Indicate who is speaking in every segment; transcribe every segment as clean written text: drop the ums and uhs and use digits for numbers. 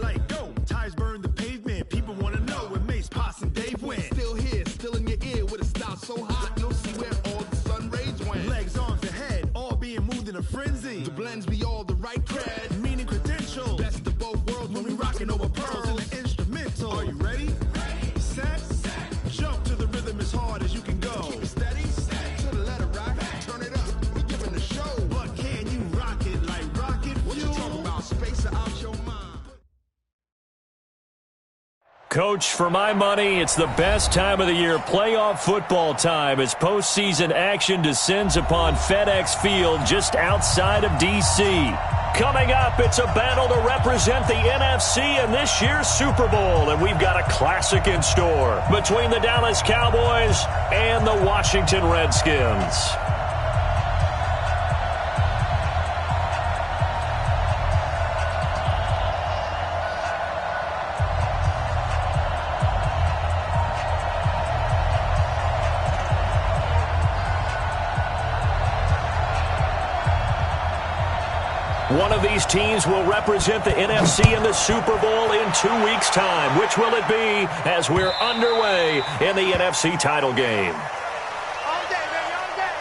Speaker 1: light go. Tires burn the pavement. People want to know where Mace, Pops, and Dave went. Still here, still in your ear with a style so hot. You'll see where all the sun rays went. Legs, arms, and head, all being moved in a frenzy. The blends be all the right cred. Meaning credentials. Best of both worlds when we rockin' over pearls in the instrumental. Are you ready? Ready. Set. Jump to the rhythm as hard as you can go. Keep it steady. To the letter rock. Turn it up. We're giving the show. But can you rock it like rocket fuel? What you talking about? Space out your mind.
Speaker 2: Coach, for my money, it's the best time of the year, playoff football time, as postseason action descends upon FedEx Field just outside of D.C. Coming up, it's a battle to represent the NFC in this year's Super Bowl, and we've got a classic in store between the Dallas Cowboys and the Washington Redskins. One of these teams will represent the NFC in the Super Bowl in 2 weeks' time. Which will it be as we're underway in the NFC title game?
Speaker 3: All day, baby, all day.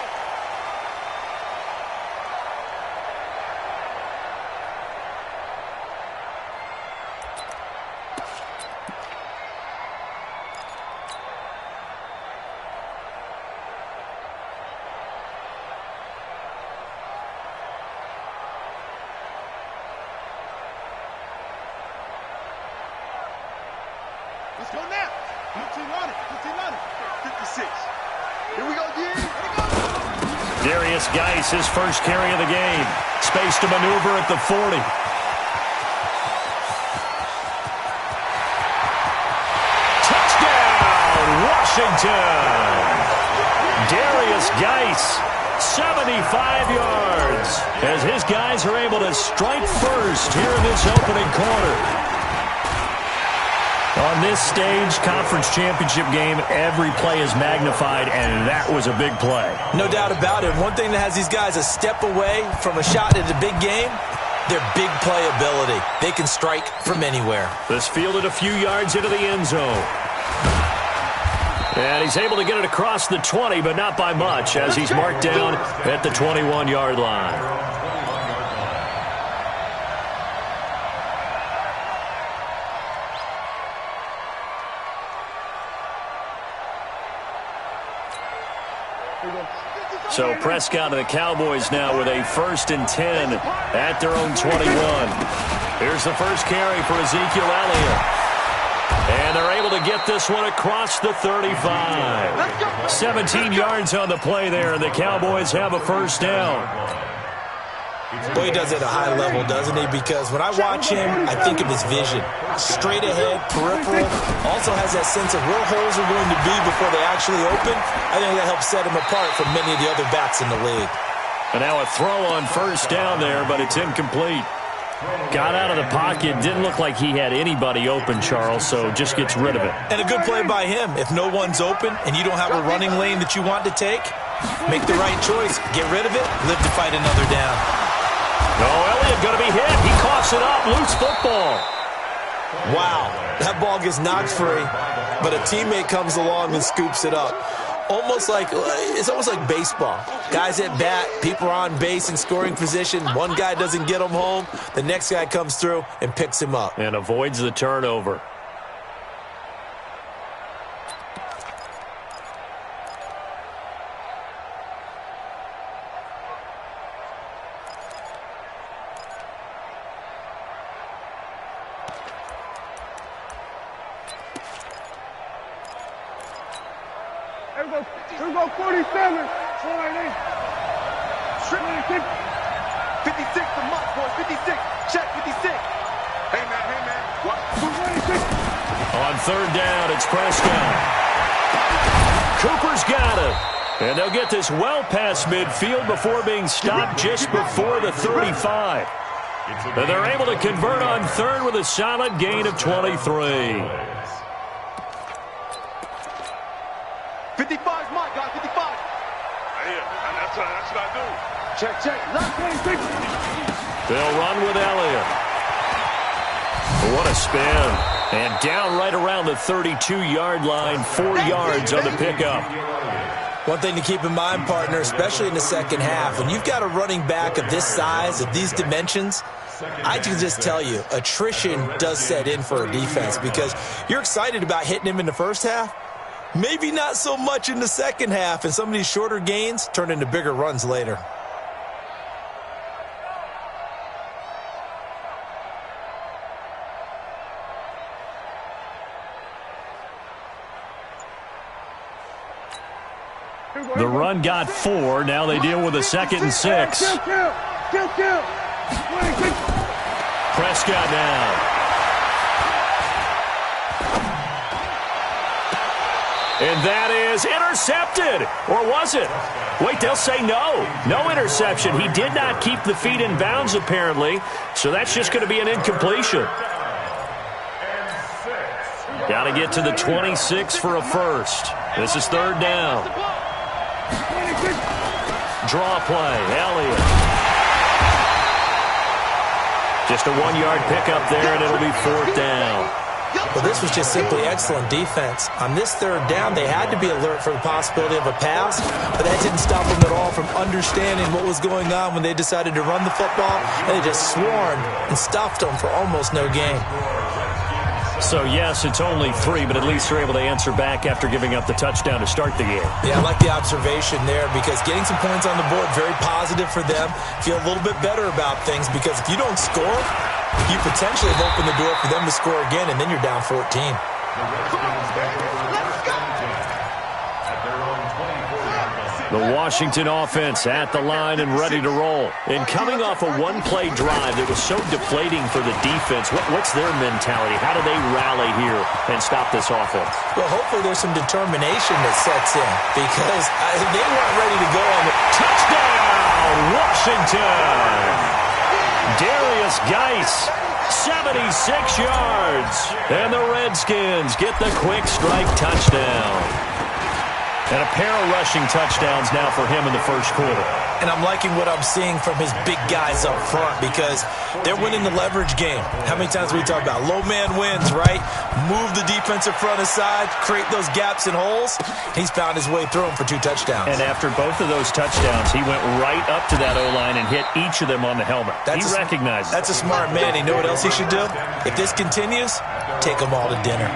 Speaker 3: Let's go now. Good team on it. Good team on it. 56. Here we go, G. Here we go.
Speaker 2: Darius Geis, his first carry of the game. Space to maneuver at the 40. Touchdown, Washington. Darius Geis, 75 yards, as his guys are able to strike first here in this opening quarter. On this stage, conference championship game, every play is magnified, and that was a big play.
Speaker 4: No doubt about it. One thing that has these guys a step away from a shot at a big game, their big playability. They can strike from anywhere.
Speaker 2: This fielded a few yards into the end zone. And he's able to get it across the 20, but not by much, as he's marked down at the 21-yard line. So Prescott and the Cowboys now with a 1st and 10 at their own 21. Here's the first carry for Ezekiel Elliott. And they're able to get this one across the 35. 17 yards on the play there, and the Cowboys have a first down.
Speaker 4: Boy, he does it at a high level, doesn't he? Because when I watch him, I think of his vision. Straight ahead, peripheral. Also has that sense of where holes are going to be before they actually open. I think that helps set him apart from many of the other backs in the league.
Speaker 2: And now a throw on first down there, but it's incomplete. Got out of the pocket. Didn't look like he had anybody open, Charles, so just gets rid of it.
Speaker 4: And a good play by him. If no one's open and you don't have a running lane that you want to take, make the right choice. Get rid of it. Live to fight another down.
Speaker 2: Oh, Elliott going to be hit. He coughs it up. Loose football.
Speaker 4: Wow. That ball gets knocked free, but a teammate comes along and scoops it up. It's almost like baseball. Guys at bat, people are on base in scoring position. One guy doesn't get him home. The next guy comes through and picks him up.
Speaker 2: And avoids the turnover.
Speaker 3: Here we go, 47. All right, 56 the mark, boys. 56. Check 56. Hey, man. What?
Speaker 2: On third down, it's Prescott. Cooper's got it. And they'll get this well past midfield before being stopped just before the 35. And they're able to convert on third with a solid gain of 23.
Speaker 3: 55's mine, guys. 55. Yeah, that's what I do. Check. Left 26.
Speaker 2: They'll run with Elliott. What a spin. And down right around the 32-yard line, 4 yards on the pickup.
Speaker 4: One thing to keep in mind, partner, especially in the second half, when you've got a running back of this size, of these dimensions, I can just tell you, attrition does set in for a defense because you're excited about hitting him in the first half. Maybe not so much in the second half, and some of these shorter gains turn into bigger runs later.
Speaker 2: The run got 4. Now they deal with a 2nd and 6. Prescott now. And that is intercepted. Or was it? Wait, they'll say no. No interception. He did not keep the feet in bounds, apparently. So that's just going to be an incompletion. Got to get to the 26 for a first. This is 3rd down. Draw play. Elliott. Just a 1-yard pickup there, and it'll be 4th down.
Speaker 4: Well, this was just simply excellent defense. On this 3rd down, they had to be alert for the possibility of a pass, but that didn't stop them at all from understanding what was going on when they decided to run the football, and they just swarmed and stuffed them for almost no gain.
Speaker 2: So, yes, it's only 3, but at least they're able to answer back after giving up the touchdown to start the game.
Speaker 4: Yeah, I like the observation there because getting some points on the board, very positive for them. Feel a little bit better about things because if you don't score, you potentially have opened the door for them to score again, and then you're down 14.
Speaker 2: The Washington offense at the line and ready to roll. And coming off a one-play drive that was so deflating for the defense, what's their mentality? How do they rally here and stop this offense?
Speaker 4: Well, hopefully there's some determination that sets in because they weren't ready to go on the
Speaker 2: touchdown, Washington! Darius Geis, 76 yards. And the Redskins get the quick strike touchdown. And a pair of rushing touchdowns now for him in the first quarter.
Speaker 4: And I'm liking what I'm seeing from his big guys up front because they're winning the leverage game. How many times we talk about low man wins, right? Move the defensive front aside, create those gaps and holes. He's found his way through them for 2 touchdowns.
Speaker 2: And after both of those touchdowns, he went right up to that O-line and hit each of them on the helmet. He recognized.
Speaker 4: That's a smart man. You know what else he should do? If this continues, take them all to dinner.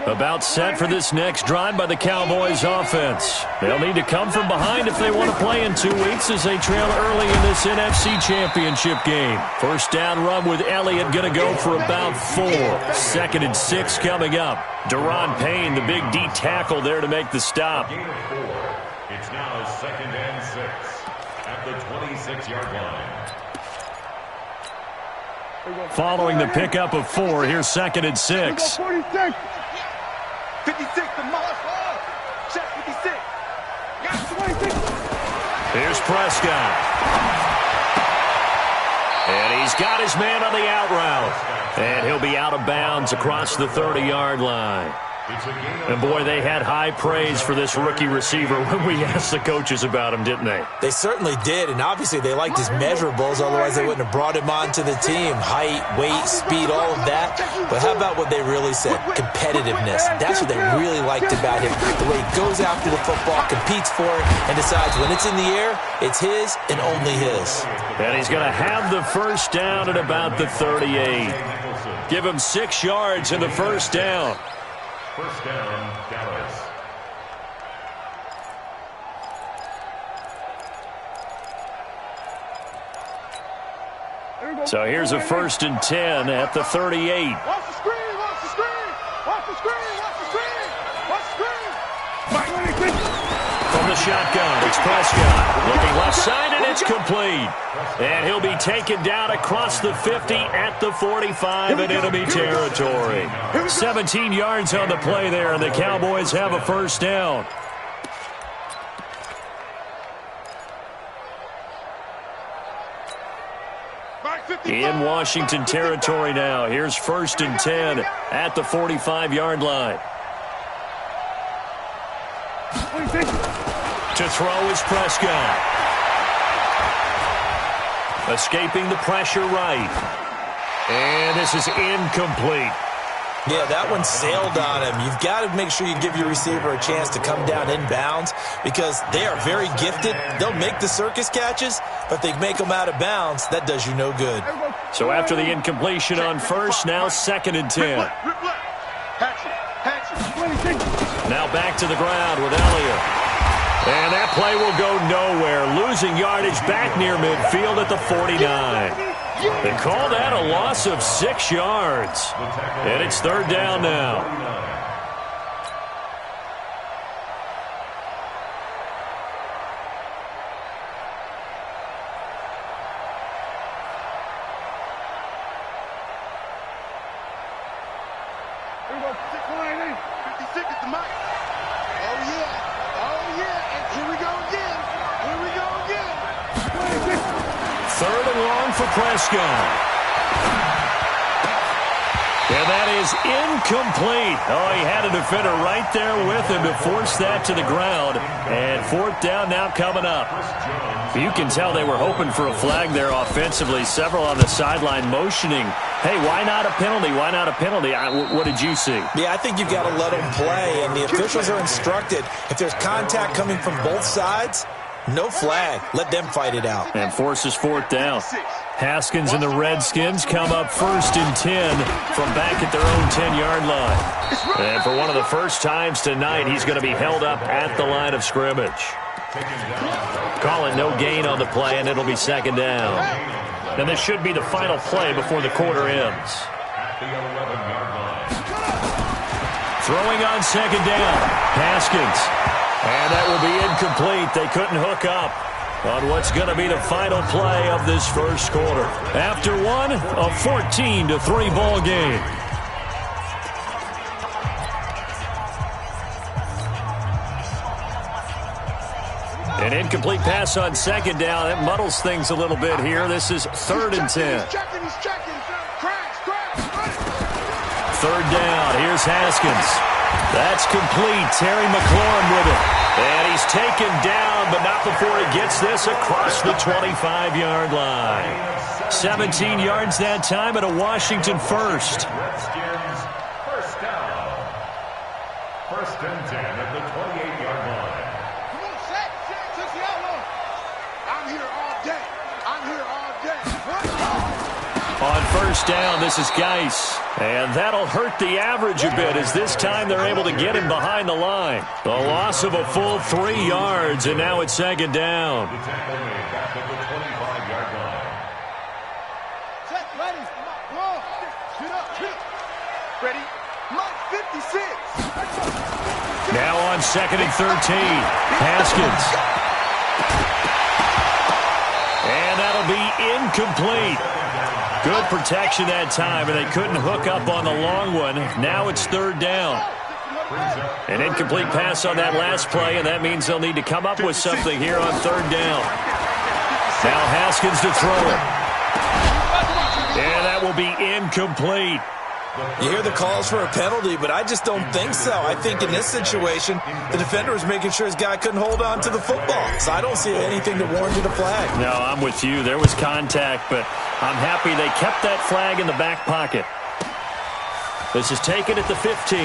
Speaker 2: About set for this next drive by the Cowboys offense. They'll need to come from behind if they want to play in 2 weeks as they trail early in this NFC Championship game. First down run with Elliott going to go for about 4. 2nd and 6 coming up. Daron Payne, the big D tackle there to make the stop.
Speaker 5: It's now 2nd and 6 at the 26-yard line.
Speaker 2: Following the pickup of 4, here's 2nd and 6.
Speaker 3: 56, the Moss. Check 56.
Speaker 2: Here's Prescott. And he's got his man on the out route. And he'll be out of bounds across the 30-yard line. And, boy, they had high praise for this rookie receiver when we asked the coaches about him, didn't they?
Speaker 4: They certainly did, and obviously they liked his measurables, otherwise they wouldn't have brought him onto the team. Height, weight, speed, all of that. But how about what they really said? Competitiveness. That's what they really liked about him. The way he goes after the football, competes for it, and decides when it's in the air, it's his and only his.
Speaker 2: And he's going to have the first down at about the 38. Give him 6 yards in the first down.
Speaker 5: First down, Dallas.
Speaker 2: So here's a 1st and 10 at the 38.
Speaker 3: Watch the screen, watch the screen, watch the screen, watch the screen, watch the screen.
Speaker 2: From the shotgun, it's Prescott. Looking left side, and it's complete. And he'll be taken down across the 50 at the 45 in enemy territory. 17 yards on the play there, and the Cowboys have a first down. In Washington territory now. Here's 1st and 10 at the 45-yard line. To throw is Prescott. Escaping the pressure right. And this is incomplete.
Speaker 4: Yeah, that one sailed on him. You've got to make sure you give your receiver a chance to come down inbounds because they are very gifted. They'll make the circus catches, but if they make them out of bounds, that does you no good.
Speaker 2: So after the incompletion on first, now 2nd and 10. Now back to the ground with Elliott. And that play will go nowhere, losing yardage back near midfield at the 49. They call that a loss of 6 yards. And it's 3rd down now. Prescott. And that is incomplete. Oh, he had a defender right there with him to force that to the ground. And 4th down now coming up. You can tell they were hoping for a flag there offensively. Several on the sideline motioning, hey, why not a penalty? Why not a penalty? What did you see?
Speaker 4: Yeah, I think you've got to let them play. And the officials are instructed, if there's contact coming from both sides, no flag. Let them fight it out.
Speaker 2: And forces 4th down. Haskins and the Redskins come up 1st and 10 from back at their own 10-yard line. And for one of the first times tonight, he's going to be held up at the line of scrimmage. Call it no gain on the play, and it'll be 2nd down. And this should be the final play before the quarter ends. Throwing on 2nd down, Haskins. And that will be incomplete. They couldn't hook up on what's going to be the final play of this first quarter. After one, a 14-3 ball game. An incomplete pass on 2nd down. It muddles things a little bit here. This is 3rd and 10. 3rd down. Here's Haskins. That's complete. Terry McLaurin with it. And he's taken down, but not before he gets this across the 25-yard line. 17 yards that time and a Washington first.
Speaker 5: Redskins first down. 1st and 10 at the 28-yard line.
Speaker 3: Come on, Shaq. Touch the outlaw. I'm here all day. I'm here all day.
Speaker 2: On 1st down, this is Geis. And that'll hurt the average a bit as this time they're able to get him behind the line. The loss of a full 3 yards, and now it's 2nd down.
Speaker 5: The tackle made back at the 25-yard line.
Speaker 3: Check, ready. Come on. Shoot up. Ready. Mark 56.
Speaker 2: Now on 2nd and 13. Haskins. And that'll be incomplete. Good protection that time, and they couldn't hook up on the long one. Now it's 3rd down. An incomplete pass on that last play, and that means they'll need to come up with something here on 3rd down. Now Haskins to throw it. And that will be incomplete.
Speaker 4: You hear the calls for a penalty, but I just don't think so. I think in this situation, the defender was making sure his guy couldn't hold on to the football. So I don't see anything that warranted a flag.
Speaker 2: No, I'm with you. There was contact, but I'm happy they kept that flag in the back pocket. This is taken at the 15.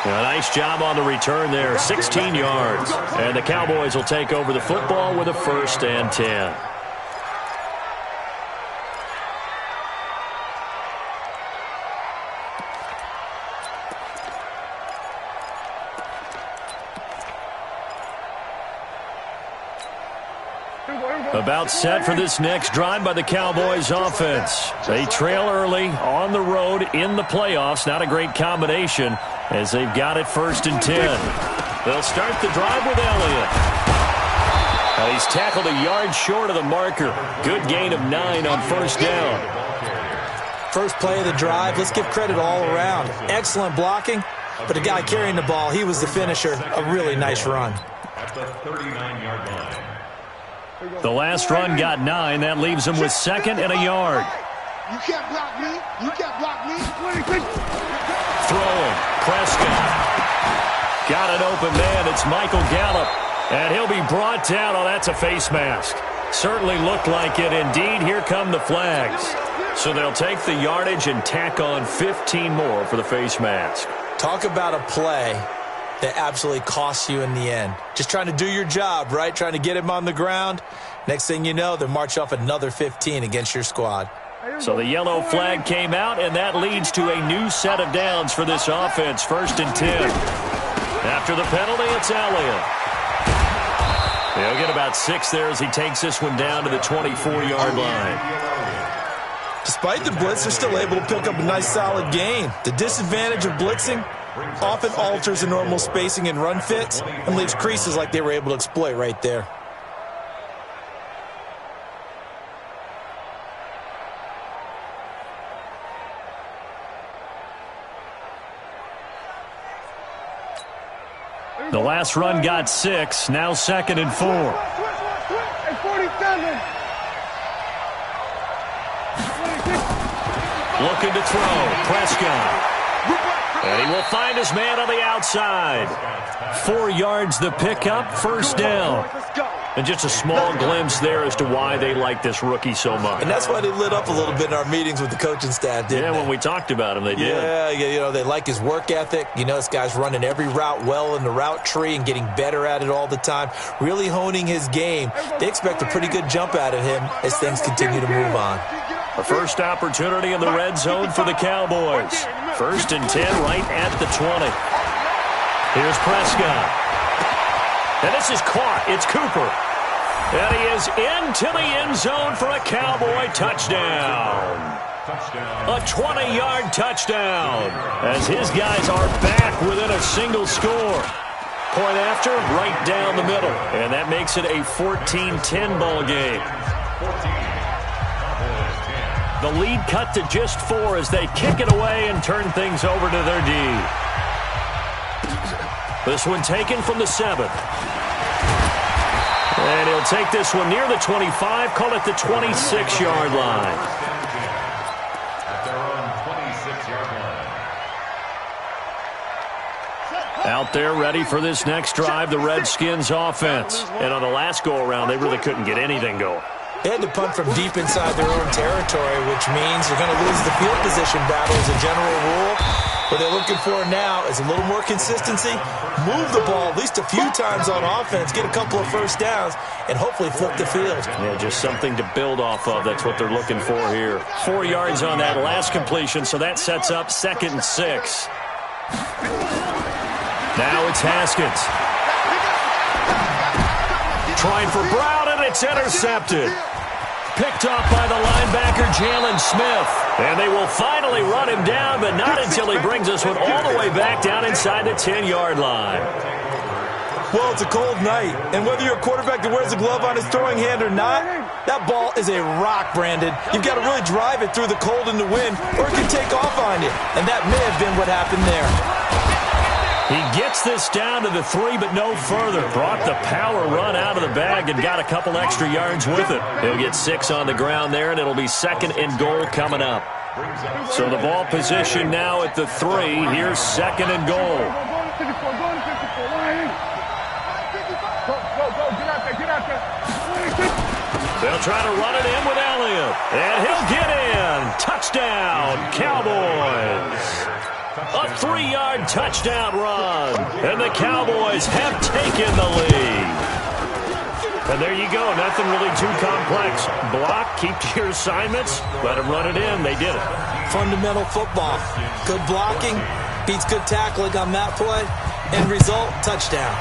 Speaker 2: A nice job on the return there, 16 yards. And the Cowboys will take over the football with a 1st and 10. About set for this next drive by the Cowboys offense. They trail early on the road in the playoffs. Not a great combination as they've got it 1st and 10. They'll start the drive with Elliott. Now he's tackled a yard short of the marker. Good gain of 9 on 1st down.
Speaker 4: First play of the drive, let's give credit all around. Excellent blocking, but the guy carrying the ball, he was the finisher. A really nice run.
Speaker 5: At the 39-yard line.
Speaker 2: The last run got 9. That leaves him with 2nd and a yard.
Speaker 3: You can't block me. You can't block me.
Speaker 2: Throwing. Prescott. Got an open man. It's Michael Gallup. And he'll be brought down. Oh, that's a face mask. Certainly looked like it. Indeed, here come the flags. So they'll take the yardage and tack on 15 more for the face mask.
Speaker 4: Talk about a play that absolutely costs you in the end. Just trying to do your job, right? Trying to get him on the ground. Next thing you know, they march off another 15 against your squad.
Speaker 2: So the yellow flag came out, and that leads to a new set of downs for this offense. 1st and 10. After the penalty, it's Elliott. He'll get about 6 there as he takes this one down to the 24-yard line.
Speaker 4: Despite the blitz, they're still able to pick up a nice solid gain. The disadvantage of blitzing often alters the normal spacing and run fits and leaves creases like they were able to exploit right there.
Speaker 2: The last run got 6. Now 2nd and 4. Looking to throw. Prescott. And he will find his man on the outside. 4 yards the pickup. 1st down. And just a small glimpse there as to why they like this rookie so much.
Speaker 4: And that's why they lit up a little bit in our meetings with the coaching staff, didn't they?
Speaker 2: When we talked about him, they did.
Speaker 4: Yeah, you know, they like his work ethic. You know, this guy's running every route well in the route tree and getting better at it all the time, really honing his game. They expect a pretty good jump out of him as things continue to move on.
Speaker 2: A first opportunity in the red zone for the Cowboys. 1st and 10 right at the 20. Here's Prescott. And this is caught. It's Cooper. And he is into the end zone for a Cowboy touchdown. A 20-yard touchdown as his guys are back within a single score. Point after, right down the middle. And that makes it a 14-10 ball game. The lead cut to just 4 as they kick it away and turn things over to their D. This one taken from the 7. And he'll take this one near the 25, call it the 26-yard line.
Speaker 5: At their own 26-yard line.
Speaker 2: Out there ready for this next drive, the Redskins offense. And on the last go-around, they really couldn't get anything going.
Speaker 4: They had to punt from deep inside their own territory, which means they're going to lose the field position battle as a general rule. What they're looking for now is a little more consistency, move the ball at least a few times on offense, get a couple of first downs, and hopefully flip the field.
Speaker 2: Yeah, just something to build off of. That's what they're looking for here. 4 yards on that last completion, so that sets up 2nd and 6. Now it's Haskins. Trying for Brown, and it's intercepted. Picked off by the linebacker, Jalen Smith. And they will finally run him down, but not until he brings this one all the way back down inside the 10-yard line.
Speaker 4: Well, it's a cold night, and whether you're a quarterback that wears a glove on his throwing hand or not, that ball is a rock, Brandon. You've got to really drive it through the cold and the wind, or it can take off on you. And that may have been what happened there.
Speaker 2: He gets this down to the 3, but no further. Brought the power run out of the bag and got a couple extra yards with it. He'll get 6 on the ground there, and it'll be 2nd and goal coming up. So the ball position now at the 3. Here's 2nd and goal. They'll try to run it in with Elliott. And he'll get in. Touchdown, Cowboys. A 3-yard touchdown run. And the Cowboys have taken the lead. And there you go. Nothing really too complex. Block, keep to your assignments, let them run it in. They did it.
Speaker 4: Fundamental football. Good blocking beats good tackling on that play. End result, touchdown.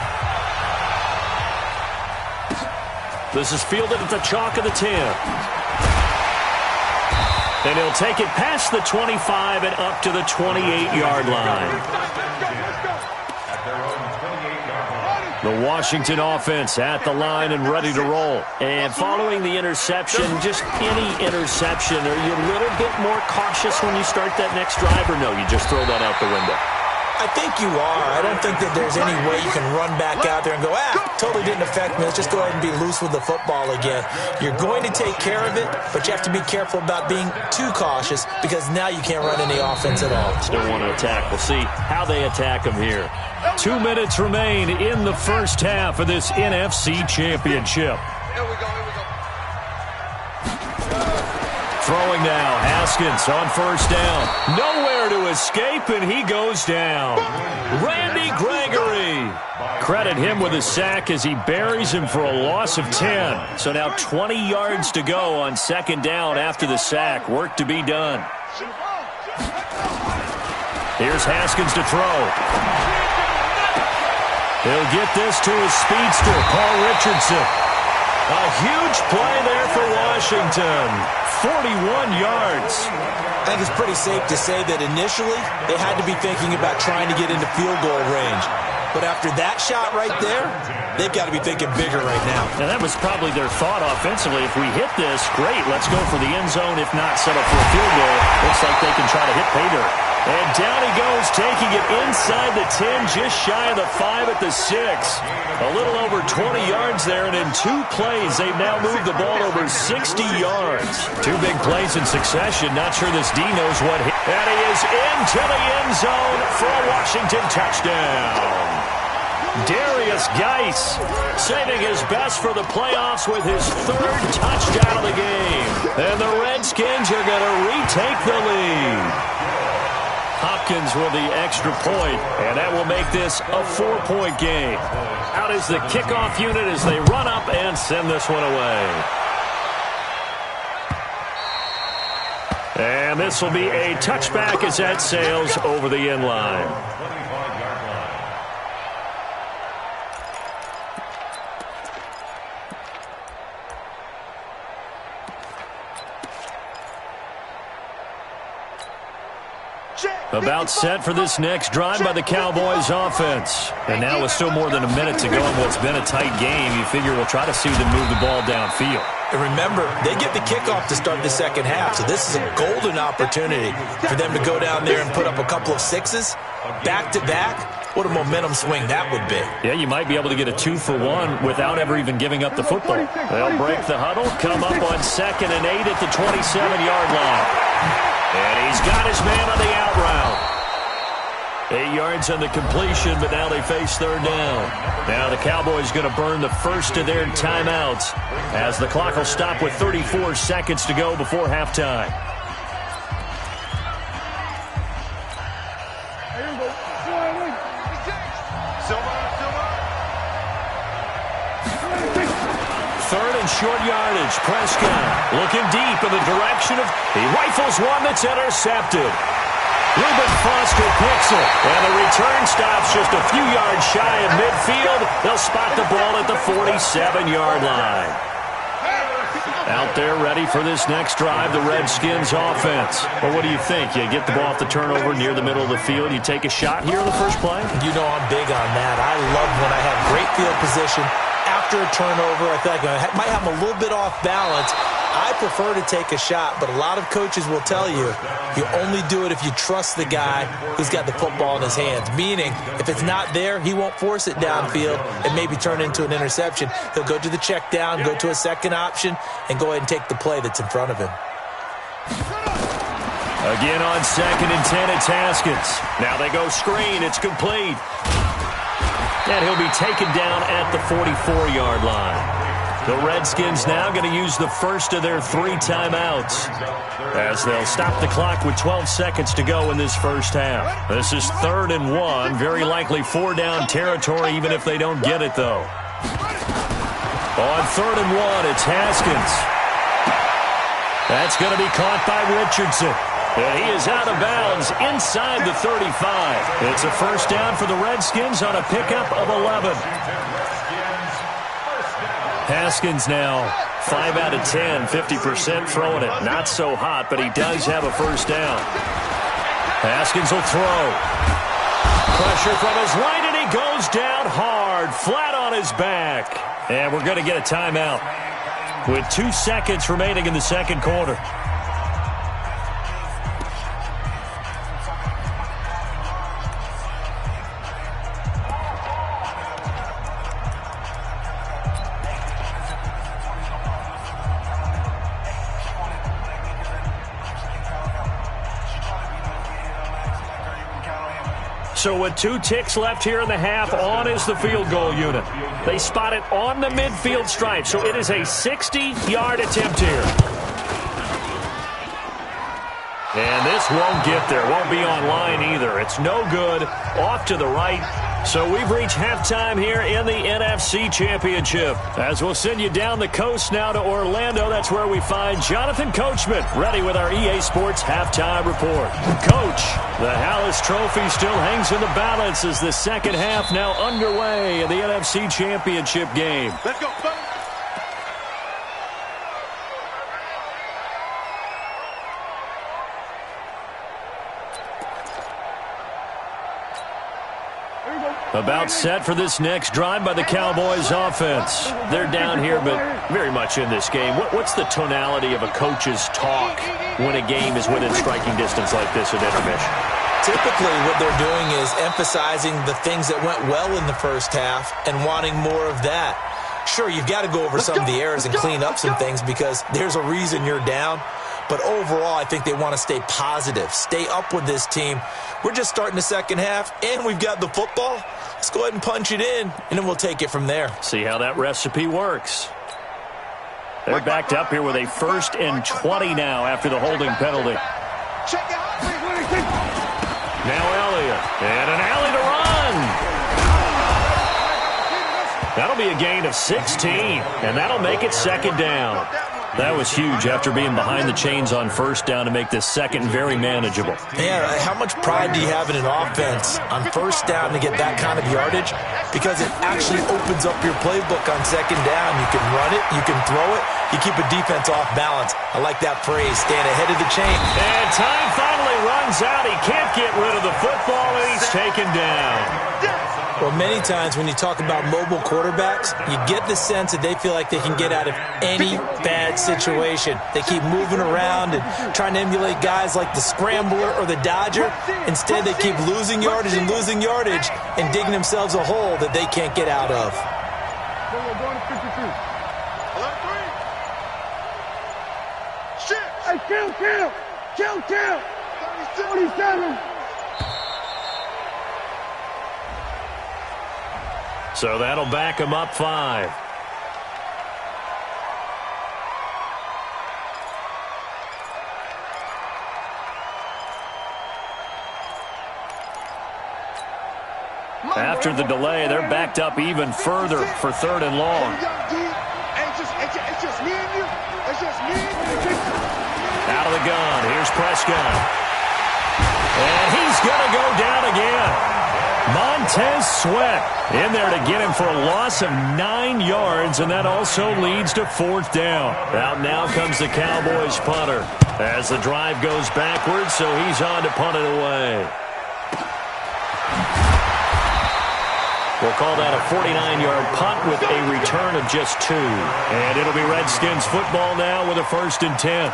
Speaker 2: This is fielded at the chalk of the 10. And he'll take it past the 25 and up to the 28-yard line. The Washington offense at the line and ready to roll. And following the interception, just any interception, are you a little bit more cautious when you start that next drive, or no, you just throw that out the window?
Speaker 4: I think you are. I don't think that there's any way you can run back out there and go, totally didn't affect me. Let's just go ahead and be loose with the football again. You're going to take care of it, but you have to be careful about being too cautious because now you can't run any offense at all.
Speaker 2: Still want to attack. We'll see how they attack him here. 2 minutes remain in the first half of this NFC Championship.
Speaker 3: Here we go.
Speaker 2: Throwing now, Haskins on first down. Nowhere to escape, and he goes down. Randy Gregory. Credit him with a sack as he buries him for a loss of 10. So now 20 yards to go on second down after the sack. Work to be done. Here's Haskins to throw. He'll get this to his speedster, Paul Richardson. A huge play there for Washington. 41 yards.
Speaker 4: I think it's pretty safe to say that initially they had to be thinking about trying to get into field goal range. But after that shot right there, they've got to be thinking bigger right now.
Speaker 2: And that was probably their thought offensively. If we hit this, great, let's go for the end zone. If not, settle for a field goal. Looks like they can try to hit pay dirt. And down he goes, taking it inside the 10, just shy of the 5 at the 6. A little over 20 yards there, and in 2 plays, they've now moved the ball over 60 yards. 2 big plays in succession. Not sure this D knows what hit. And he is into the end zone for a Washington touchdown. Darius Geis saving his best for the playoffs with his 3rd touchdown of the game. And the Redskins are going to retake the lead. Hopkins with the extra point, and that will make this a 4-point game. Out is the kickoff unit as they run up and send this one away. And this will be a touchback as that sails over the end line. About set for this next drive by the Cowboys offense. And now with still more than a minute to go in what's been a tight game, you figure we'll try to see them move the ball downfield.
Speaker 4: And remember, they get the kickoff to start the second half, so this is a golden opportunity for them to go down there and put up a couple of 6s back-to-back. What a momentum swing that would be.
Speaker 2: Yeah, you might be able to get a 2-for-1 without ever even giving up the football. They'll break the huddle, come up on 2nd and 8 at the 27-yard line. And he's got his man on the out route. 8 yards on the completion, but now they face 3rd down. Now the Cowboys going to burn the first of their timeouts as the clock will stop with 34 seconds to go before halftime. Third and short yardage. Prescott looking deep in the direction of... He rifles one that's intercepted. Reuben Foster picks it. And the return stops just a few yards shy of midfield. They'll spot the ball at the 47-yard line. Out there ready for this next drive, the Redskins offense. Well, what do you think? You get the ball off the turnover near the middle of the field. You take a shot here on the first play?
Speaker 4: You know I'm big on that. I love when I have great field position. After a turnover, I feel like I might have them a little bit off balance. I prefer to take a shot, but a lot of coaches will tell you, you only do it if you trust the guy who's got the football in his hands. Meaning, if it's not there, he won't force it downfield and maybe turn into an interception. He'll go to the check down, go to a second option, and go ahead and take the play that's in front of him.
Speaker 2: Again on 2nd and 10, it's Haskins. Now they go screen, it's complete. And he'll be taken down at the 44-yard line. The Redskins now going to use the first of their 3 timeouts as they'll stop the clock with 12 seconds to go in this first half. This is 3rd and 1, very likely 4-down territory even if they don't get it, though. On 3rd and 1, it's Haskins. That's going to be caught by Richardson. And he is out of bounds inside the 35. It's a first down for the Redskins on a pickup of 11. Haskins now 5 out of 10, 50% throwing it. Not so hot, but he does have a first down. Haskins will throw. Pressure from his right, and he goes down hard, flat on his back. And we're going to get a timeout with 2 seconds remaining in the second quarter. So with 2 ticks left here in the half, on is the field goal unit. They spot it on the midfield stripe, so it is a 60-yard attempt here. And this won't get there. Won't be online either. It's no good. Off to the right. So we've reached halftime here in the NFC Championship. As we'll send you down the coast now to Orlando, that's where we find Jonathan Coachman, ready with our EA Sports Halftime Report. Coach, the Hallis Trophy still hangs in the balance as the second half now underway in the NFC Championship game.
Speaker 3: Let's go, fellas.
Speaker 2: About set for this next drive by the Cowboys offense. They're down here, but very much in this game. What's the tonality of a coach's talk when a game is within striking distance like this at intermission?
Speaker 4: Typically, what they're doing is emphasizing the things that went well in the first half and wanting more of that. Sure, you've got to go over some of the errors and clean up some things because there's a reason you're down. But overall, I think they want to stay positive, stay up with this team. We're just starting the second half, and we've got the football. Let's go ahead and punch it in, and then we'll take it from there.
Speaker 2: See how that recipe works. They're backed up here with a 1st and 20 now after the holding penalty. Now Elliott, and an alley to run. That'll be a gain of 16, and that'll make it second down. That was huge after being behind the chains on first down to make this second very manageable.
Speaker 4: Yeah, how much pride do you have in an offense on first down to get that kind of yardage? Because it actually opens up your playbook on second down. You can run it, you can throw it, you keep a defense off balance. I like that phrase, staying ahead of the chain.
Speaker 2: And time finally runs out. He can't get rid of the football, and he's taken down.
Speaker 4: Well, many times when you talk about mobile quarterbacks, you get the sense that they feel like they can get out of any bad situation. They keep moving around and trying to emulate guys like the Scrambler or the Dodger. Instead, they keep losing yardage and digging themselves a hole that they can't get out of.
Speaker 3: Hey, kill. 27.
Speaker 2: So that'll back him up 5. After the delay, they're backed up even further for 3rd and long.
Speaker 3: It's just me and you. It's just me and you.
Speaker 2: Out of the gun. Here's Prescott. And he's going to go down again. Montez Sweat in there to get him for a loss of 9 yards, and that also leads to 4th down. Out now comes the Cowboys punter as the drive goes backwards, so he's on to punt it away. We'll call that a 49-yard punt with a return of just 2. And it'll be Redskins football now with a 1st and 10.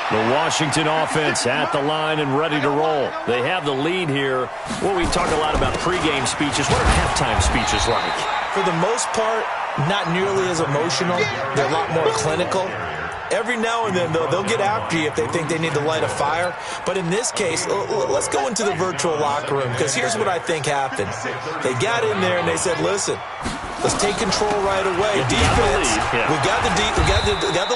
Speaker 2: The Washington offense at the line and ready to roll. They have the lead here. Well, we talk a lot about pregame speeches. What are halftime speeches like?
Speaker 4: For the most part, not nearly as emotional. They're a lot more clinical. Every now and then, though, they'll get after you if they think they need to light a fire. But in this case, let's go into the virtual locker room, because here's what I think happened. They got in there and they said, listen, let's take control right away. Defense, we got the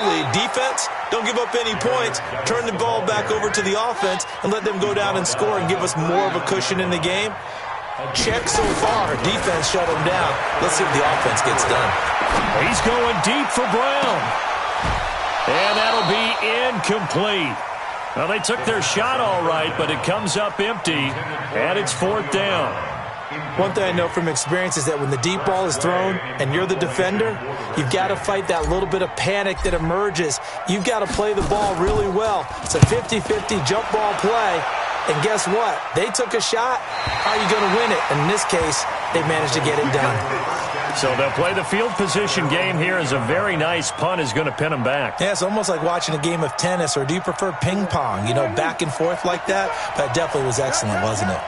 Speaker 4: lead. Defense, don't give up any points. Turn the ball back over to the offense and let them go down and score and give us more of a cushion in the game. Check so far. Defense shut them down. Let's see if the offense gets done.
Speaker 2: He's going deep for Brown. And that'll be incomplete. Well, they took their shot all right, but it comes up empty, and it's 4th down.
Speaker 4: One thing I know from experience is that when the deep ball is thrown and you're the defender, you've got to fight that little bit of panic that emerges. You've got to play the ball really well. It's a 50-50 jump ball play. And guess what? They took a shot. How are you going to win it? And in this case, they managed to get it done.
Speaker 2: So they'll play the field position game here as a very nice punt is going to pin them back.
Speaker 4: Yeah, it's almost like watching a game of tennis, or do you prefer ping pong? You know, back and forth like that? That definitely was excellent, wasn't it?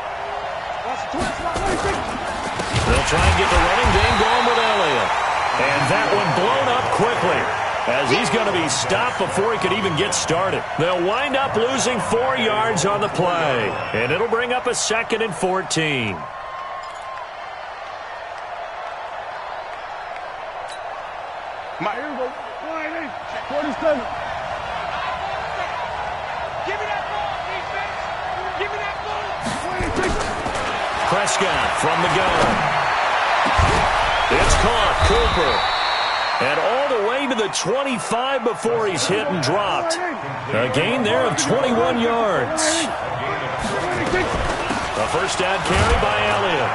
Speaker 2: They'll try and get the running game going with Elliott. And that one blown up quickly. as he's going to be stopped before he could even get started. They'll wind up losing 4 yards on the play, and it'll bring up a 2nd and 14.
Speaker 3: My here we go. 47.
Speaker 6: Give me that ball, defense. Give me that ball.
Speaker 2: Prescott from the gun. It's caught. Cooper. And all the way to the 25 before he's hit and dropped. A gain there of 21 yards. A first down carry by Elliott.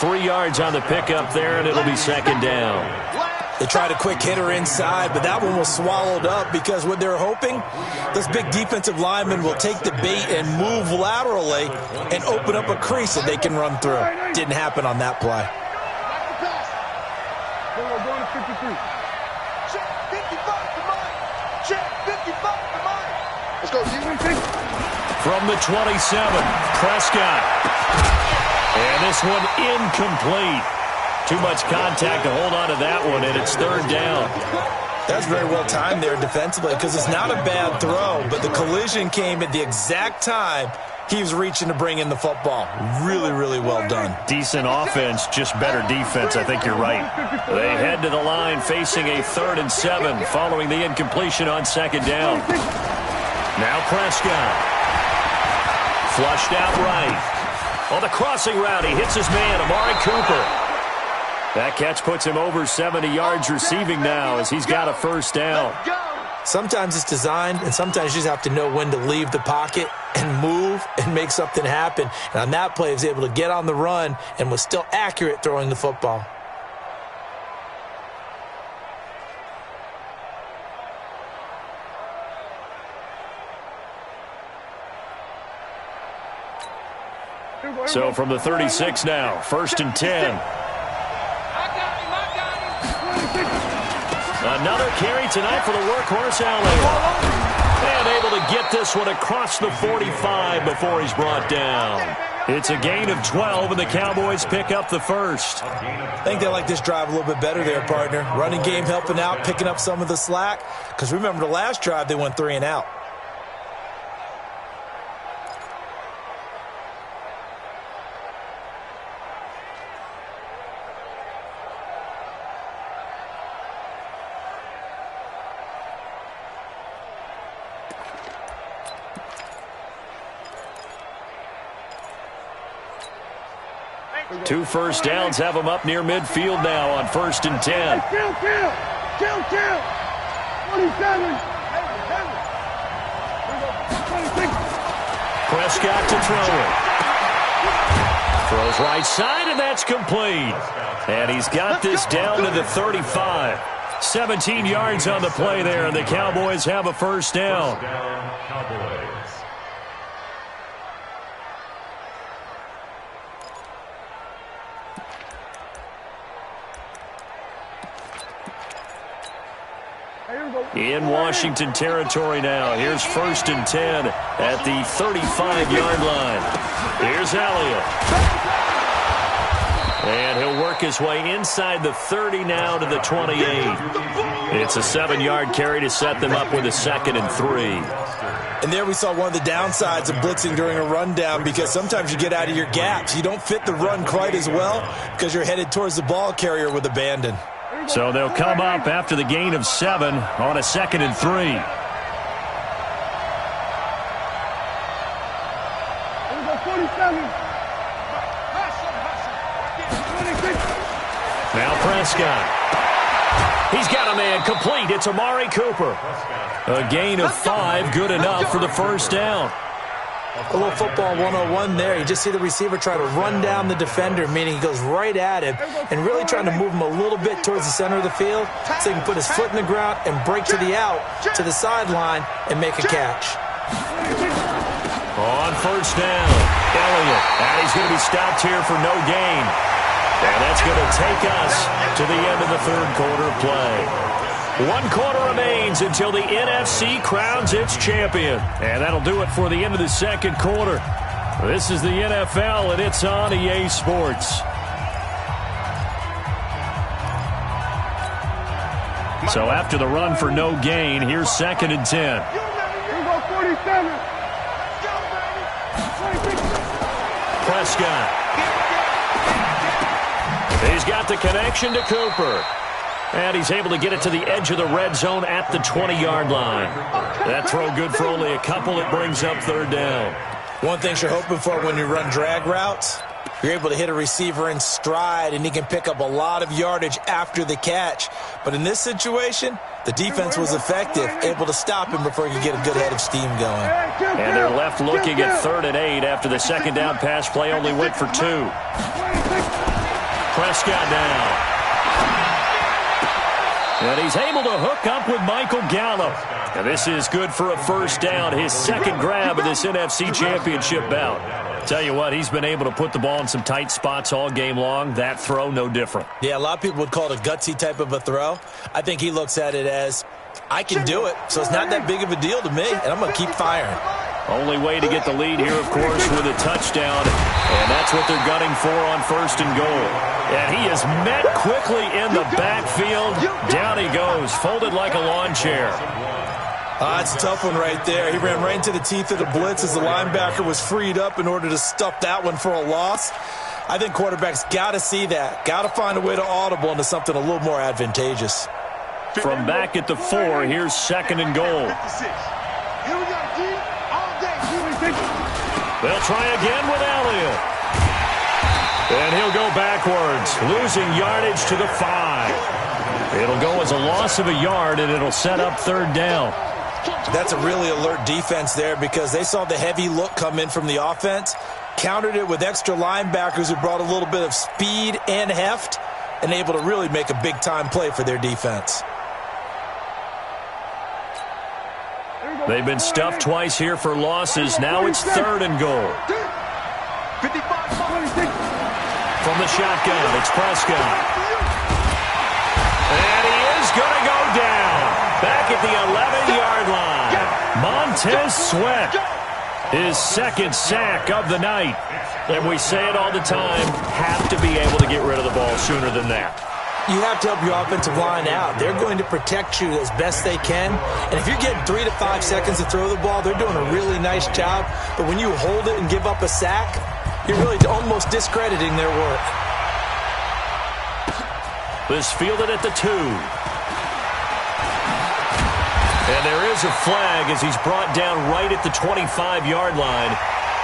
Speaker 2: 3 yards on the pickup there, and it'll be 2nd down.
Speaker 4: They tried a quick hitter inside, but that one was swallowed up because what they're hoping, those big defensive linemen will take the bait and move laterally and open up a crease that they can run through. Didn't happen on that play.
Speaker 3: We're going to 53.
Speaker 6: Check 55 to mine. Check 55 to mine.
Speaker 3: Let's go, G.
Speaker 2: From the 27, Prescott. And this one incomplete. Too much contact to hold on to that one, and it's 3rd down.
Speaker 4: That's very well timed there defensively because it's not a bad throw, but the collision came at the exact time he was reaching to bring in the football. Really, really well done.
Speaker 2: Decent offense, just better defense. I think you're right. They head to the line facing a 3rd and 7 following the incompletion on 2nd down. Now Prescott. Flushed out right. On the crossing route, he hits his man, Amari Cooper. That catch puts him over 70 yards receiving now as he's got a first down.
Speaker 4: Sometimes it's designed, and sometimes you just have to know when to leave the pocket and move and make something happen. And on that play, he was able to get on the run and was still accurate throwing the football.
Speaker 2: So from the 36 now, 1st and 10. Another carry tonight for the workhorse Elliott. And able to get this one across the 45 before he's brought down. It's a gain of 12, and the Cowboys pick up the first.
Speaker 4: I think they like this drive a little bit better there, partner. Running game helping out, picking up some of the slack. Because remember the last drive, they went 3 and out.
Speaker 2: Two first downs have them up near midfield now on 1st and 10.
Speaker 3: Kill. 27.
Speaker 2: Prescott to throw it. Throws right side, and that's complete. And he's got this down to the 35. 17 yards on the play there, and the Cowboys have a first down. In Washington territory now. Here's 1st and 10 at the 35-yard line. Here's Elliott. And he'll work his way inside the 30 now to the 28. It's a 7-yard carry to set them up with a 2nd and 3.
Speaker 4: And there we saw one of the downsides of blitzing during a rundown because sometimes you get out of your gaps. You don't fit the run quite as well because you're headed towards the ball carrier with abandon.
Speaker 2: So they'll come up after the gain of 7 on a 2nd and 3. Now Prescott. He's got a man complete. It's Amari Cooper. A gain of 5, good enough for the first down.
Speaker 4: A little football 101 there. You just see the receiver try to run down the defender, meaning he goes right at him and really trying to move him a little bit towards the center of the field so he can put his foot in the ground and break to the out, to the sideline, and make a catch.
Speaker 2: On first down, Elliott. And he's going to be stopped here for no gain. And that's going to take us to the end of the 3rd quarter play. 1 quarter remains until the NFC crowns its champion. And that'll do it for the end of the 2nd quarter. This is the NFL, and it's on EA Sports. So after the run for no gain, here's 2nd and 10. Prescott. He's got the connection to Cooper. And he's able to get it to the edge of the red zone at the 20-yard line. That throw good for only a couple. It brings up 3rd down.
Speaker 4: One thing you're hoping for when you run drag routes, you're able to hit a receiver in stride, and he can pick up a lot of yardage after the catch. But in this situation, the defense was effective, able to stop him before he could get a good head of steam going.
Speaker 2: And they're left looking at 3rd and 8 after the 2nd down pass play only went for 2. Prescott down. And he's able to hook up with Michael Gallup. And this is good for a 1st down, his 2nd grab of this NFC Championship bout. Tell you what, he's been able to put the ball in some tight spots all game long. That throw, no different.
Speaker 4: Yeah, a lot of people would call it a gutsy type of a throw. I think he looks at it as, I can do it, so it's not that big of a deal to me, and I'm going to keep firing.
Speaker 2: Only way to get the lead here, of course, with a touchdown. And that's what they're gunning for on 1st and goal. And he is met quickly in the backfield. Down he goes, folded like a lawn chair.
Speaker 4: That's a tough one right there. He ran right into the teeth of the blitz as the linebacker was freed up in order to stuff that one for a loss. I think quarterbacks got to see that. Got to find a way to audible into something a little more advantageous.
Speaker 2: From back at the 4, here's 2nd and goal.
Speaker 6: Here we go, G. All day.
Speaker 2: They'll try again with Elliott. And he'll go backwards, losing yardage to the 5. It'll go as a loss of a yard, and it'll set up 3rd down.
Speaker 4: That's a really alert defense there because they saw the heavy look come in from the offense, countered it with extra linebackers who brought a little bit of speed and heft, and able to really make a big-time play for their defense.
Speaker 2: They've been stuffed twice here for losses. Now it's 3rd and goal.
Speaker 6: 55.
Speaker 2: From the shotgun, it's Prescott. And he is going to go down. Back at the 11-yard line. Montez Sweat, his 2nd sack of the night. And we say it all the time, have to be able to get rid of the ball sooner than that.
Speaker 4: You have to help your offensive line out. They're going to protect you as best they can. And if you're getting 3 to 5 seconds to throw the ball, they're doing a really nice job. But when you hold it and give up a sack, you're really almost discrediting their work.
Speaker 2: This fielded at the 2. And there is a flag as he's brought down right at the 25-yard line.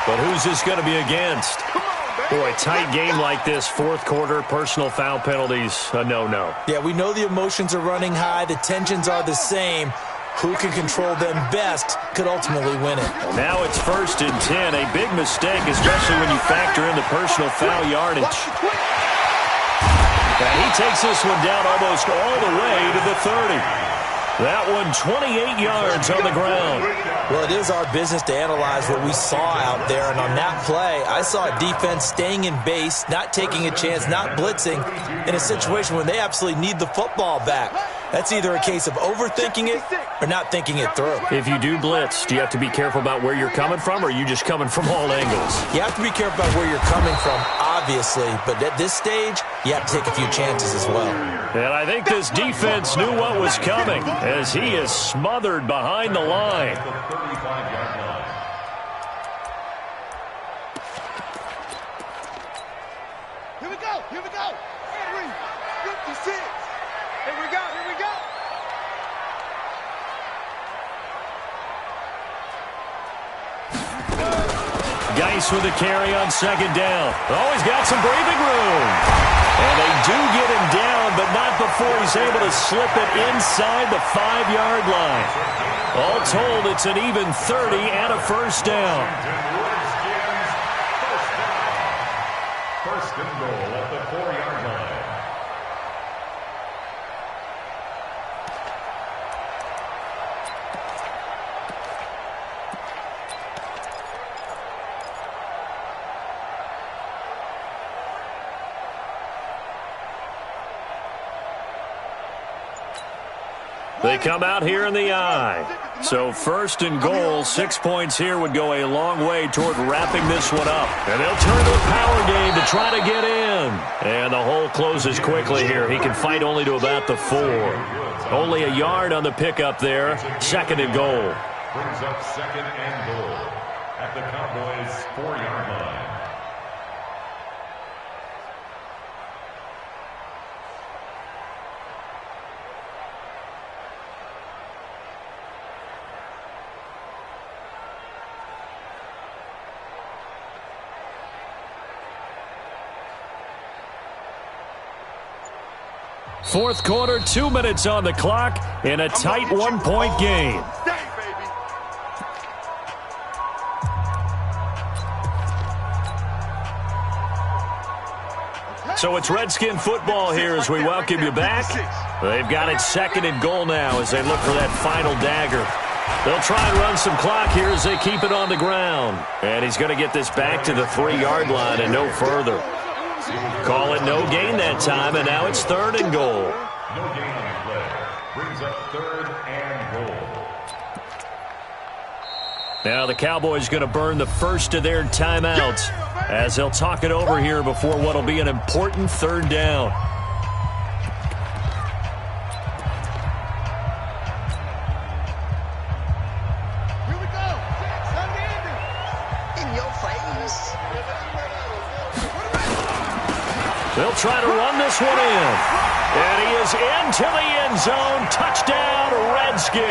Speaker 2: But who's this going to be against? Boy, tight game like this, 4th quarter, personal foul penalties, a no-no.
Speaker 4: Yeah, we know the emotions are running high. The tensions are the same. Who can control them best could ultimately win it.
Speaker 2: Now it's 1st and 10, a big mistake, especially when you factor in the personal foul yardage. And he takes this one down almost all the way to the 30. That one 28 yards on the ground.
Speaker 4: Well, it is our business to analyze what we saw out there. And on that play, I saw a defense staying in base, not taking a chance, not blitzing, in a situation where they absolutely need the football back. That's either a case of overthinking it or not thinking it through.
Speaker 2: If you do blitz, do you have to be careful about where you're coming from, or are you just coming from all angles?
Speaker 4: You have to be careful about where you're coming from, obviously. But at this stage, you have to take a few chances as well.
Speaker 2: And I think this defense knew what was coming as he is smothered behind the line.
Speaker 6: Here we go. Here we go. 56. Here we go. Here we go.
Speaker 2: Geis with a carry on 2nd down. Oh, he's got some breathing room. And they do get him down, but not before he's able to slip it inside the 5-yard line. All told, it's an even 30 and a 1st down.
Speaker 5: First and goal at the 4-yard line.
Speaker 2: They come out here in the I. So first and goal, 6 points here would go a long way toward wrapping this one up. And they'll turn to a power game to try to get in. And the hole closes quickly here. He can fight only to about the 4. Only a yard on the pickup there. Second and goal.
Speaker 5: Brings up second and goal at the Cowboys' 4-yard line.
Speaker 2: Fourth quarter, 2 minutes on the clock in a tight 1-point game. So it's Redskin football here as we welcome you back. They've got it second and goal now as they look for that final dagger. They'll try and run some clock here as they keep it on the ground. And he's going to get this back to the 3-yard line and no further. Call it no gain that time, and now it's third and goal.
Speaker 5: No gain on the play. Brings up third and goal.
Speaker 2: Now the Cowboys going to burn the first of their timeouts as they'll talk it over here before what will be an important third down.
Speaker 6: Here we go. In your face.
Speaker 2: They'll try to run this one in. And he is into the end zone. Touchdown, Redskins.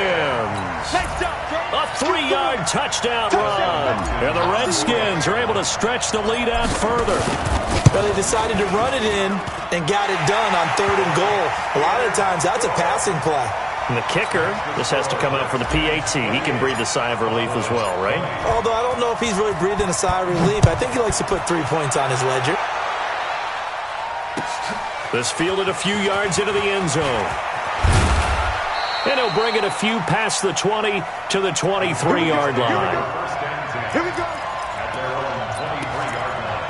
Speaker 2: A 3-yard touchdown run. And the Redskins are able to stretch the lead out further.
Speaker 4: Well, they decided to run it in and got it done on third and goal. A lot of the times, that's a passing play.
Speaker 2: And the kicker, this has to come out for the PAT. He can breathe a sigh of relief as well, right?
Speaker 4: Although I don't know if he's really breathing a sigh of relief. I think he likes to put 3 points on his ledger.
Speaker 2: This fielded a few yards into the end zone. And he'll bring it a few past the 20 to the 23-yard line.
Speaker 6: Here we go.
Speaker 5: At their own 23-yard line.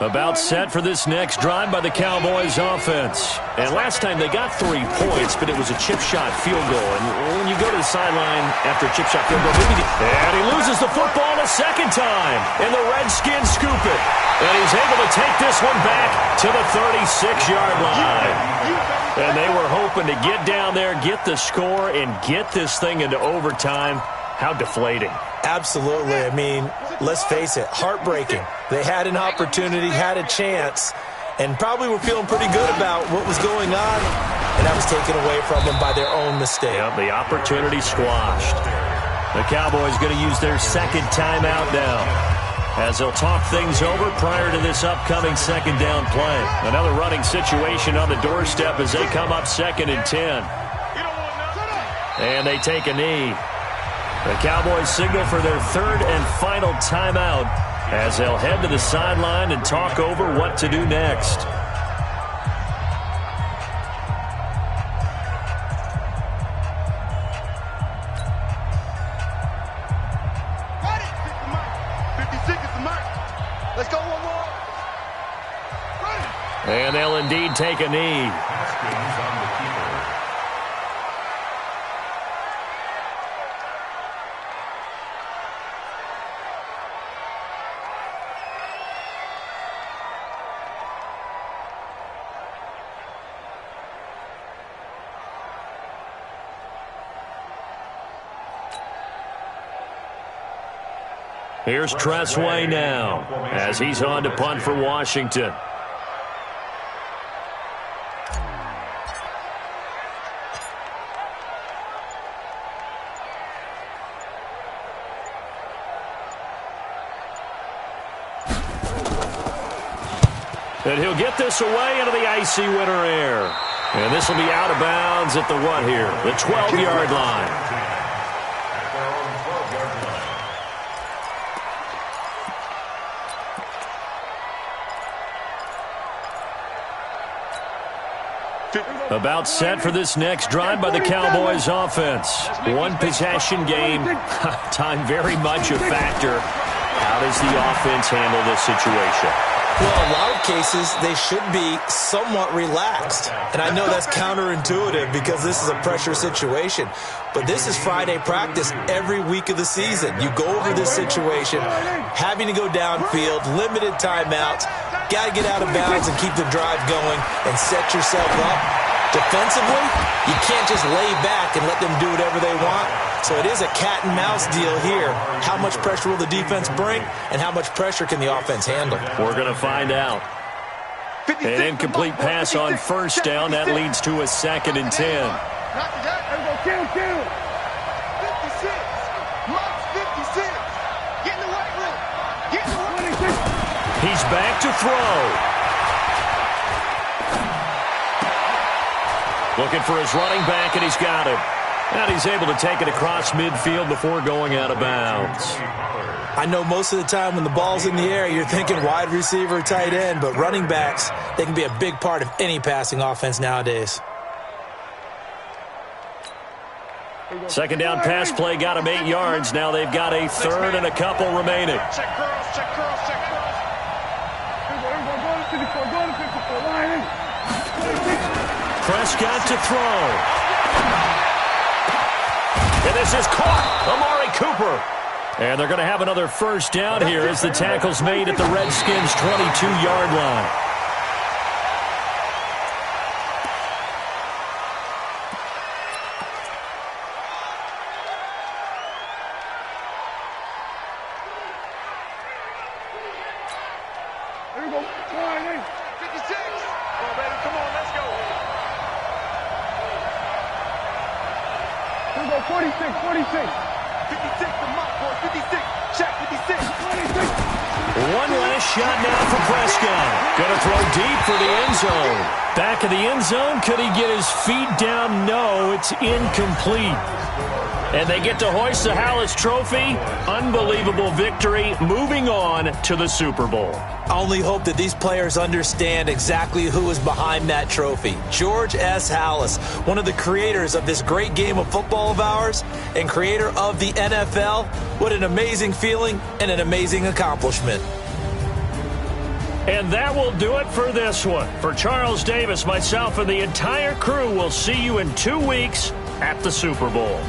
Speaker 2: About set for this next drive by the Cowboys offense. And last time they got 3 points, but it was a chip shot field goal. And when you go to the sideline after a chip shot field goal, and he loses the football a second time. And the Redskins scoop it. And he's able to take this one back to the 36-yard line. And they were hoping to get down there, get the score, and get this thing into overtime. How deflating.
Speaker 4: Absolutely. I mean, let's face it, heartbreaking. They had an opportunity, had a chance, and probably were feeling pretty good about what was going on, and that was taken away from them by their own mistake.
Speaker 2: Yep, the opportunity squashed. The Cowboys going to use their second timeout now as they'll talk things over prior to this upcoming second down play. Another running situation on the doorstep as they come up second and 10. And they take a knee. The Cowboys signal for their third and final timeout as they'll head to the sideline and talk over what to do next.
Speaker 6: Got it. 56 is the mark. Let's go one more.
Speaker 2: And they'll indeed take a knee.
Speaker 5: Haskins on the keeper.
Speaker 2: Here's Tressway now as he's on to punt for Washington. And he'll get this away into the icy winter air. And this will be out of bounds at the what here? The 12-yard line. About set for this next drive by the Cowboys offense. One possession game. Time very much a factor. How does the offense handle this situation?
Speaker 4: Well, in a lot of cases, they should be somewhat relaxed. And I know that's counterintuitive because this is a pressure situation. But this is Friday practice every week of the season. You go over this situation, having to go downfield, limited timeouts, got to get out of bounds and keep the drive going and set yourself up. Defensively, you can't just lay back and let them do whatever they want. So it is a cat and mouse deal here. How much pressure will the defense bring, and how much pressure can the offense handle?
Speaker 2: We're going to find out. An incomplete pass on first down. That leads to a 2nd and 10.
Speaker 6: Kill. 56. Marks 56. Get in the right room. Get in the right room.
Speaker 2: He's back to throw. Looking for his running back, and he's got him. And he's able to take it across midfield before going out of bounds.
Speaker 4: I know most of the time when the ball's in the air, you're thinking wide receiver, tight end, but running backs, they can be a big part of any passing offense nowadays.
Speaker 2: Second down pass play got him 8 yards. Now they've got a 3rd and a couple remaining.
Speaker 6: Check curls, check curls, check curls.
Speaker 2: Prescott to throw. And this is caught. Amari Cooper. And they're going to have another first down here as the tackle's made at the Redskins' 22-yard line.
Speaker 6: Here we go. 56. Come on, baby. Come on, let's go. Here we go. 46. 56 to Mike, boy. 56. Check 56. 26.
Speaker 2: One last shot now for Prescott. Going to throw deep for the end zone. Back of the end zone. Could he get his feet down? No, it's incomplete. And they get to hoist the Hallis Trophy. Unbelievable victory. Moving on to the Super Bowl.
Speaker 4: I only hope that these players understand exactly who is behind that trophy. George S. Hallis, one of the creators of this great game of football of ours and creator of the NFL. What an amazing feeling and an amazing accomplishment.
Speaker 2: And that will do it for this one. For Charles Davis, myself, and the entire crew, we'll see you in 2 weeks at the Super Bowl.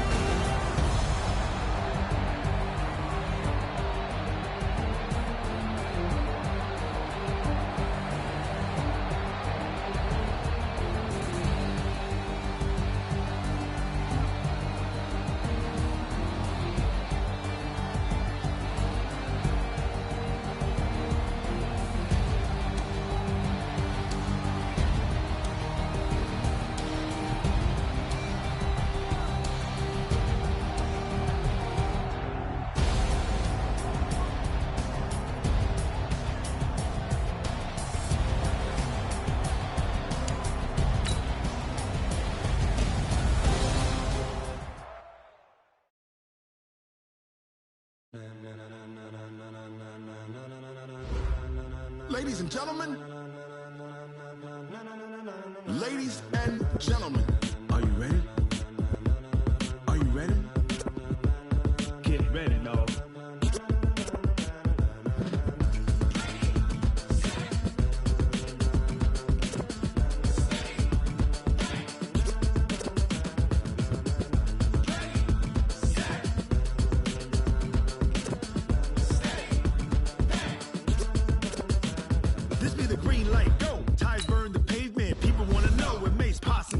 Speaker 1: Ladies and gentlemen, are you ready? Are you ready?
Speaker 6: Get ready, no.
Speaker 1: This be the green light, go. Tires burn the pavement. People want to know where Mace, Posse,